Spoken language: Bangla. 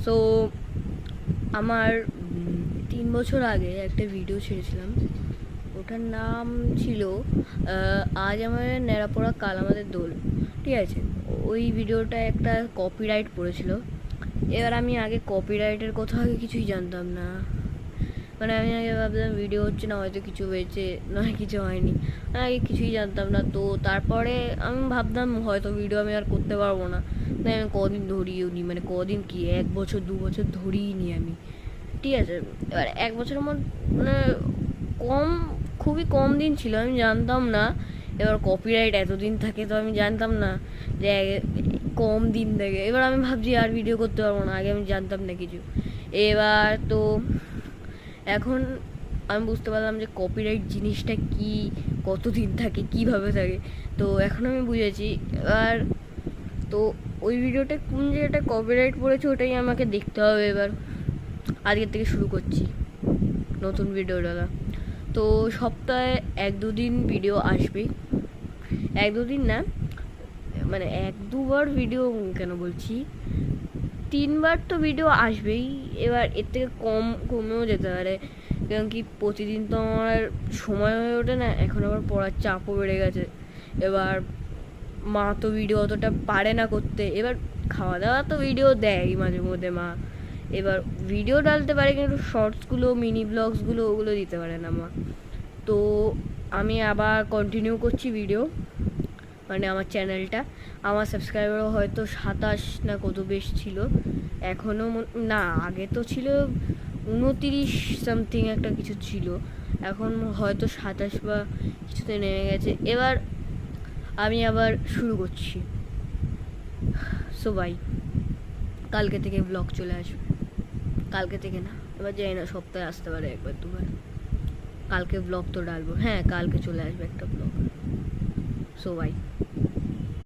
সো আমার 3 বছর আগে একটা ভিডিও ছেড়েছিলাম, ওটার নাম ছিল আজ আমার ন্যাড়া পড়া কাল আমাদের দোল। ঠিক আছে, ওই ভিডিওটা একটা কপিরাইট পড়েছিল। এবার আমি আগে কপিরাইটের কথা আগে কিছুই জানতাম না, মানে আমি আগে ভাবতাম ভিডিও হচ্ছে না, হয়তো কিছু হয়েছে, নয় কিছু হয়নি, আগে কিছুই জানতাম না। তো তারপরে আমি ভাবতাম হয়তো ভিডিও আমি আর করতে পারবো না, তাই আমি কদিন ধরিয়েও নি, মানে কদিন কি 1 বছর 2 বছর ধরিয়ে নি আমি। ঠিক আছে, এবার 1 বছরের মধ্যে মানে কম, খুবই কম দিন ছিল, আমি জানতাম না এবার কপিরাইট এতদিন থাকে, তো আমি জানতাম না যে কম দিন থাকে। এবার আমি ভাবছি আর ভিডিও করতে পারবো না, আগে আমি জানতাম না কিছু। এবার তো এখন আমি বুঝতে পারলাম যে কপিরাইট জিনিসটা কি, কতদিন থাকে, কিভাবে থাকে। তো এখন আমি বুঝেছি। এবার তো ওই ভিডিওটা কোন জায়গাটা কপিরাইট পড়েছে ওটাই আমাকে দেখতে হবে। এবার আজকের থেকে শুরু করছি নতুন ভিডিও ডালা। তো সপ্তাহে 1-2 দিন ভিডিও আসবেই, 1-2 দিন না, মানে 1-2 বার ভিডিও কেন বলছি, 3 বার তো ভিডিও আসবেই। এবার এর থেকে কমেও যেতে পারে, কারণ কি প্রতিদিন তো আমার সময় হয়ে ওঠে না, এখন আবার পড়ার চাপও বেড়ে গেছে। এবার মা তো ভিডিও অতটা পারে না করতে, এবার খাওয়া দাওয়া তো ভিডিও দেয় মাঝে মধ্যে মা, এবার ভিডিও ডালতে পারে কিন্তু শর্টসগুলো মিনি ব্লগসগুলো ওগুলো দিতে পারে না মা। তো আমি আবার কন্টিনিউ করছি ভিডিও, মানে আমার চ্যানেলটা, আমার সাবস্ক্রাইবারও হয়তো 27 না কত বেশ ছিল, এখনও না, আগে তো ছিল 29 সামথিং একটা কিছু ছিল, এখন হয়তো 27 বা কিছুতে নেমে গেছে। এবার আমি আবার শুরু করছি। সো বাই, কালকে থেকে ব্লগ চলে আসবে, কালকে থেকে না, এবার জানি না সপ্তাহে আসতে পারে 1-2 বার। কালকে ব্লগ তো ডালবো, হ্যাঁ কালকে চলে আসবে একটা ব্লগ। So by.